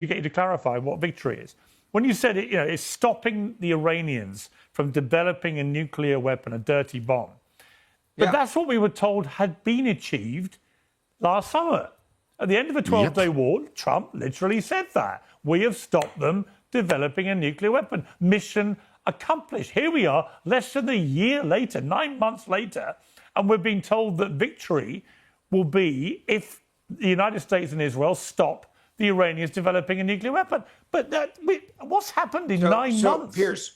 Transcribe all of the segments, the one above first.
you get you to clarify what victory is. When you said it, it's stopping the Iranians from developing a nuclear weapon, a dirty bomb. But that's what we were told had been achieved last summer. At the end of the 12-day war, Trump literally said that. We have stopped them developing a nuclear weapon. Mission accomplished. Here we are, less than a year later, 9 months later, and we're being told that victory will be if the United States and Israel stop the Iranians developing a nuclear weapon. But what's happened in 9 months?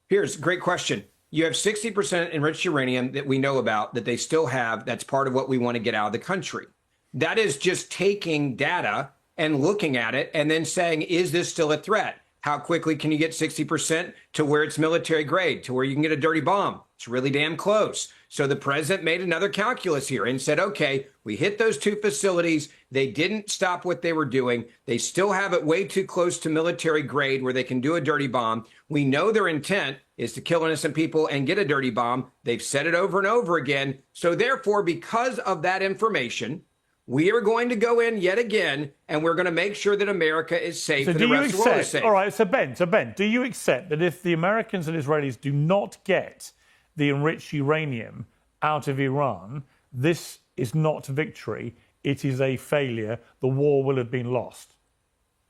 Piers, great question. You have 60% enriched uranium that we know about that they still have. That's part of what we want to get out of the country. That is just taking data and looking at it and then saying, is this still a threat? How quickly can you get 60% to where it's military grade, to where you can get a dirty bomb? It's really damn close. So the president made another calculus here and said, okay, we hit those two facilities. They didn't stop what they were doing. They still have it way too close to military grade where they can do a dirty bomb. We know their intent is to kill innocent people and get a dirty bomb. They've said it over and over again. So therefore, because of that information, we are going to go in yet again, and we're going to make sure that America is safe and the rest of the world is safe. All right, so Ben, do you accept that if the Americans and Israelis do not get the enriched uranium out of Iran, this is not victory, it is a failure, the war will have been lost?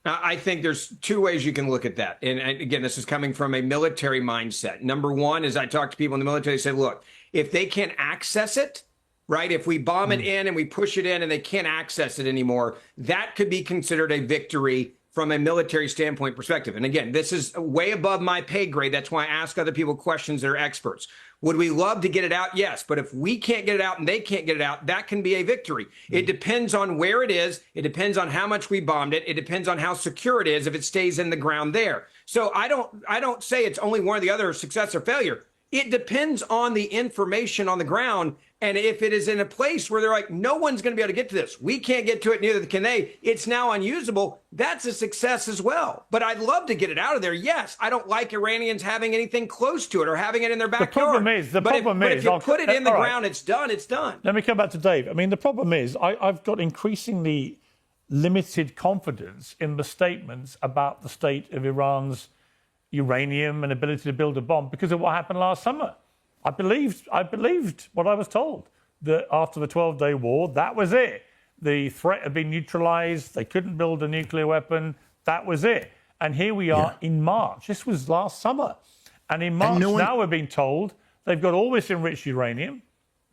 I think there's two ways you can look at that. And again, this is coming from a military mindset. Number one is I talk to people in the military, they say, look, if they can't access it, right? If we bomb it in and we push it in and they can't access it anymore, that could be considered a victory from a military standpoint perspective. And again, this is way above my pay grade. That's why I ask other people questions that are experts. Would we love to get it out? Yes. But if we can't get it out and they can't get it out, that can be a victory. It depends on where it is. It depends on how much we bombed it. It depends on how secure it is if it stays in the ground there. So I don't say it's only one or the other, success or failure. It depends on the information on the ground. And if it is in a place where they're like, no one's going to be able to get to this, we can't get to it, neither can they, it's now unusable, that's a success as well. But I'd love to get it out of there. Yes, I don't like Iranians having anything close to it or having it in their backyard. The problem is, if you put it in the ground, it's done, it's done. Let me come back to Dave. I mean, the problem is I've got increasingly limited confidence in the statements about the state of Iran's uranium and ability to build a bomb because of what happened last summer. I believed what I was told, that after the 12-day war, that was it. The threat had been neutralized. They couldn't build a nuclear weapon. That was it. And here we are in March. This was last summer. And in March, now we're being told they've got all this enriched uranium.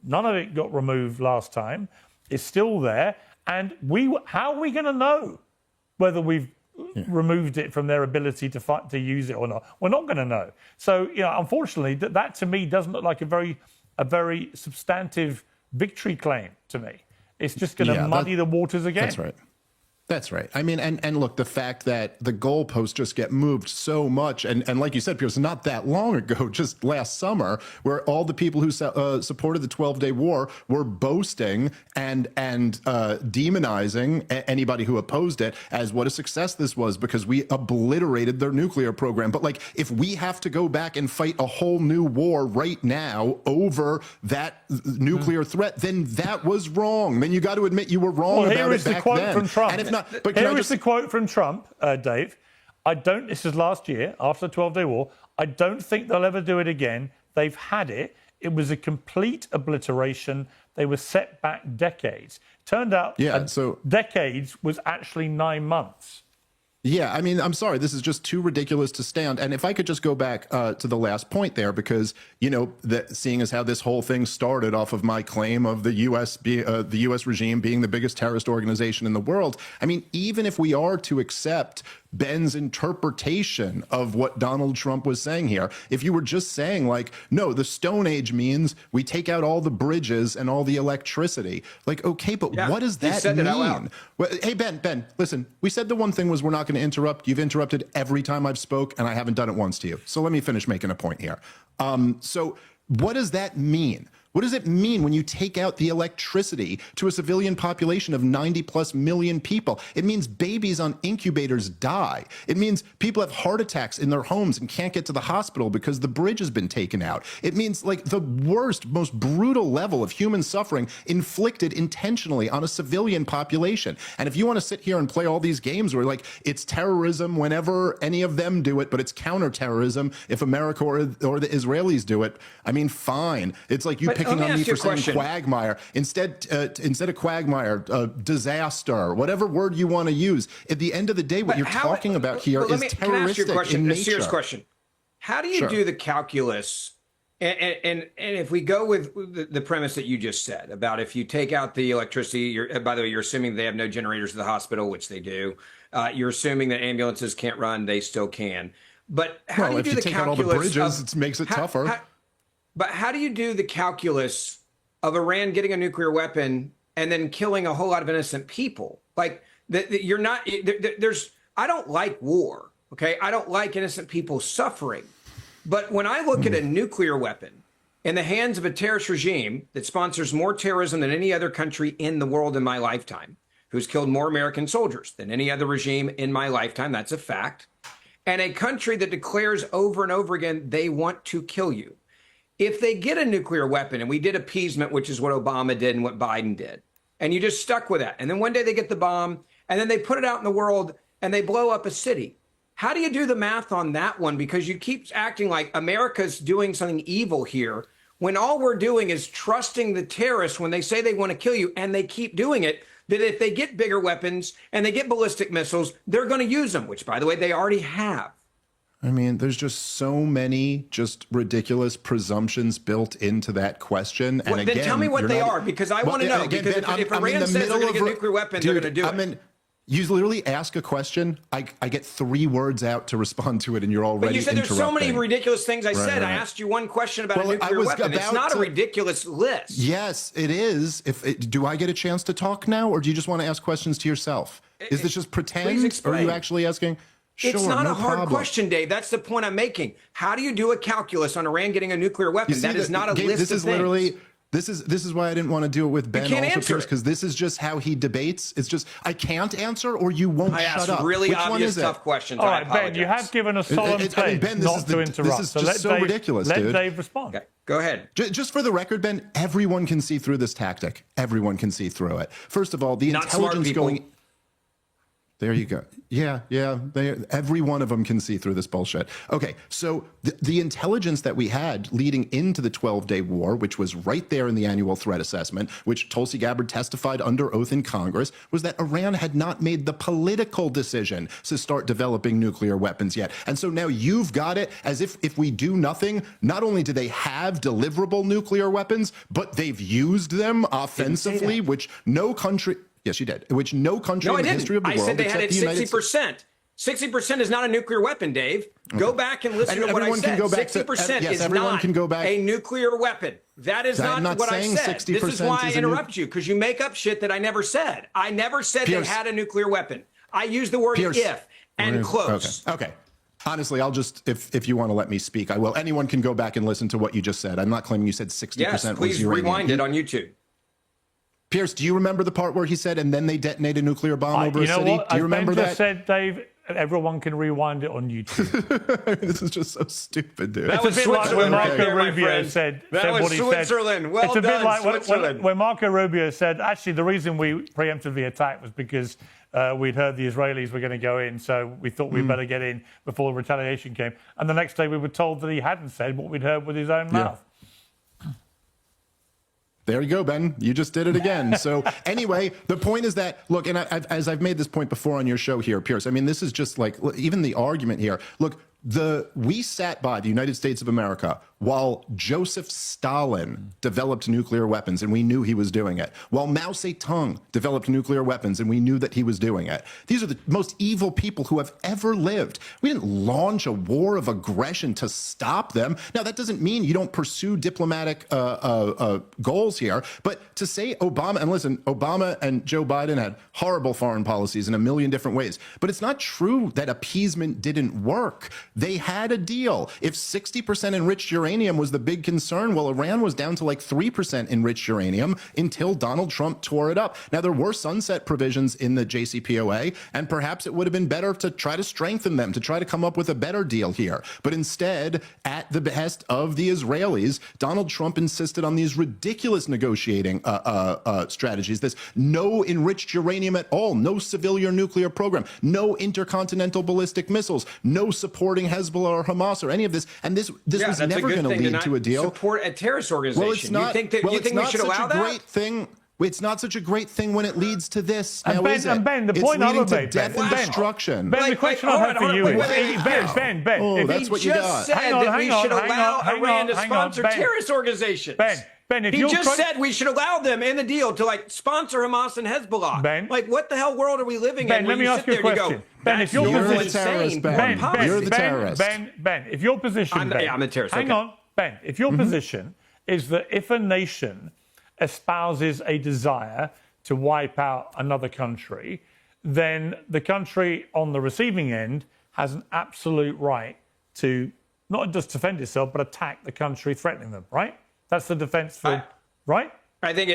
None of it got removed last time. It's still there. And how are we going to know whether we've removed it from their ability to use it or not? We're not going to know. So, unfortunately, that to me doesn't look like a very substantive victory claim to me. It's just going to muddy the waters again. That's right. That's right. I mean, and look, the fact that the goalposts just get moved so much, and like you said, Piers, not that long ago, just last summer, where all the people who supported the 12-day war were boasting and demonizing anybody who opposed it as what a success this was because we obliterated their nuclear program. But like, if we have to go back and fight a whole new war right now over that nuclear threat, then that was wrong. Then you got to admit you were wrong about it back then. From Trump. And if not, but here is the quote from Trump, Dave. This is last year, after the 12-day war, I don't think they'll ever do it again. They've had it. It was a complete obliteration. They were set back decades. Turned out decades was actually 9 months. Yeah, I mean, I'm sorry, this is just too ridiculous to stand. And if I could just go back to the last point there, because, seeing as how this whole thing started off of my claim of the U.S. Regime being the biggest terrorist organization in the world, I mean, even if we are to accept Ben's interpretation of what Donald Trump was saying here, if you were just saying like, no, the Stone Age means we take out all the bridges and all the electricity, like, okay, but what does that mean? Well, hey, Ben, listen, we said the one thing was we're not going to interrupt. You've interrupted every time I've spoke, and I haven't done it once to you. So let me finish making a point here. So what does that mean? What does it mean when you take out the electricity to a civilian population of 90+ million people? It means babies on incubators die. It means people have heart attacks in their homes and can't get to the hospital because the bridge has been taken out. It means like the worst, most brutal level of human suffering inflicted intentionally on a civilian population. And if you want to sit here and play all these games where like it's terrorism whenever any of them do it, but it's counterterrorism if America or the Israelis do it, I mean, fine. It's like you picking on me for saying quagmire. Instead of quagmire, disaster, whatever word you want to use. At the end of the day, what you're talking about here is terroristic in nature. A serious question. How do you do the calculus? And if we go with the premise that you just said about if you take out the electricity, by the way, you're assuming they have no generators at the hospital, which they do. You're assuming that ambulances can't run, they still can. But how do you do the calculus? If you take out all the bridges, it makes it tougher. But how do you do the calculus of Iran getting a nuclear weapon and then killing a whole lot of innocent people? Like you're not. I don't like war. Okay, I don't like innocent people suffering. But when I look at a nuclear weapon in the hands of a terrorist regime that sponsors more terrorism than any other country in the world in my lifetime, who's killed more American soldiers than any other regime in my lifetime, that's a fact, and a country that declares over and over again they want to kill you. If they get a nuclear weapon, and we did appeasement, which is what Obama did and what Biden did, and you just stuck with that, and then one day they get the bomb, and then they put it out in the world, and they blow up a city. How do you do the math on that one? Because you keep acting like America's doing something evil here, when all we're doing is trusting the terrorists when they say they want to kill you, and they keep doing it, that if they get bigger weapons and they get ballistic missiles, they're going to use them, which, by the way, they already have. I mean, there's just so many just ridiculous presumptions built into that question. And then tell me what they are, because I want to know. Because if Iran says they're going to get a nuclear weapon, they're going to do it. You literally ask a question. I get 3 words out to respond to it, and you're already But you said interrupting. there's so many ridiculous things I said. I asked you one question about a nuclear weapon. It's not a ridiculous list. Yes, it is. Do I get a chance to talk now, or do you just want to ask questions to yourself? Is this just pretend, or are you actually asking? Sure, it's not a hard problem. question, Dave. That's the point I'm making. How do you do a calculus on Iran getting a nuclear weapon? That is not a list this of is things. Literally, this is why I didn't want to do it with Ben also, Piers, because this is just how he debates. It's just I can't answer, or you won't shut up. Really Which obvious, one is tough questions. All right, Ben, you have given a solemn pledge not to interrupt. This is just so ridiculous, dude. Let Dave respond. Okay, go ahead. Just for the record, Ben, everyone can see through this tactic. Everyone can see through it. First of all, the intelligence going. There you go. Yeah. Every one of them can see through this bullshit. Okay, so the intelligence that we had leading into the 12-day war, which was right there in the annual threat assessment, which Tulsi Gabbard testified under oath in Congress, was that Iran had not made the political decision to start developing nuclear weapons yet. And so now you've got it as if we do nothing, not only do they have deliverable nuclear weapons, but they've used them offensively, which no country... Yes, you did. Which no country in the history of the world, I said they had it 60%. 60% is not a nuclear weapon, Dave. Go back and listen to what I said. 60% is not a nuclear weapon. That is not what I said. This is why I interrupt you, because you make up shit that I never said. I never said they had a nuclear weapon. I used the word if and close. Okay. Honestly, I'll just, if you want to let me speak, I will. Anyone can go back and listen to what you just said. I'm not claiming you said 60% yes, was uranium. Please rewind it on YouTube. Piers, do you remember the part where he said, and then they detonate a nuclear bomb over a city? What? Do you remember that? Just said, Dave, everyone can rewind it on YouTube. This is just so stupid, dude. That was a bit like when Marco Rubio said what he Switzerland. Said. Well it's a bit like Switzerland. when Marco Rubio said, actually, the reason we preemptively attacked was because we'd heard the Israelis were going to go in, so we thought we'd better get in before the retaliation came. And the next day we were told that he hadn't said what we'd heard with his own mouth. There you go, Ben. You just did it again. So anyway, the point is that, look, and as I've made this point before on your show here, Piers, I mean, this is just like, even the argument here. Look, we sat by the United States of America while Joseph Stalin developed nuclear weapons, and we knew he was doing it. While Mao Zedong developed nuclear weapons, and we knew that he was doing it. These are the most evil people who have ever lived. We didn't launch a war of aggression to stop them. Now, that doesn't mean you don't pursue diplomatic goals here, but to say Obama, and listen, Obama and Joe Biden had horrible foreign policies in a million different ways, but it's not true that appeasement didn't work. They had a deal. If 60% enriched uranium was the big concern, well, Iran was down to like 3% enriched uranium until Donald Trump tore it up. Now, there were sunset provisions in the JCPOA, and perhaps it would have been better to try to strengthen them, to try to come up with a better deal here. But instead, at the behest of the Israelis, Donald Trump insisted on these ridiculous negotiating strategies. This no enriched uranium at all, no civilian nuclear program, no intercontinental ballistic missiles, no supporting Hezbollah or Hamas or any of this. And this was never going to lead to a deal. Support a terrorist organization. Well, it's not. You think we should allow that? Great thing. It's not such a great thing when it leads to this. And now, Ben, is it? and Ben, the it's point I leading would to make, death and destruction. Ben, the question I have for you is, Ben, Oh, if that's he what you got. said that we should allow Iran to sponsor Ben. terrorist organizations. Ben, if he you're just said we should allow them in the deal to like sponsor Hamas and Hezbollah. Ben, like what the hell world are we living Ben, in? let me ask you a question. Ben, if You're your the position, terrorist, Ben. You're the terrorist. Ben, if your position, Ben, I'm a terrorist. Hang on, Ben. If your position is that if a nation espouses a desire to wipe out another country, then the country on the receiving end has an absolute right to not just defend itself, but attack the country threatening them, right? That's the defense for, right? I think